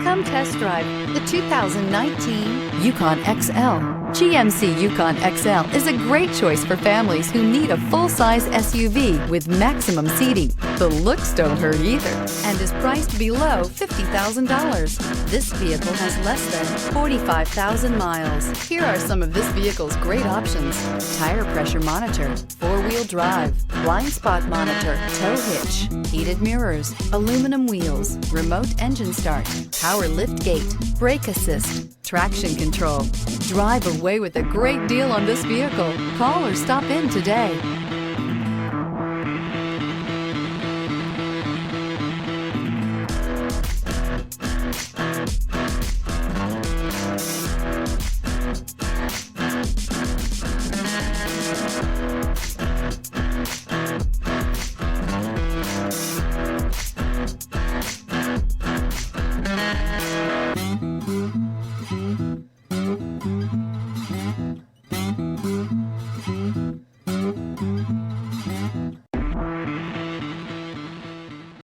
Come test drive the 2019 Yukon XL. GMC Yukon XL is a great choice for families who need a full-size SUV with maximum seating. The looks don't hurt either and is priced below $50,000. This vehicle has less than 45,000 miles. Here are some of this vehicle's great options: tire pressure monitor, four-wheel drive, blind spot monitor, tow hitch, heated mirrors, aluminum wheels, remote engine start, power lift gate, brake assist, traction control. Drive away with a great deal on this vehicle. Call or stop in today.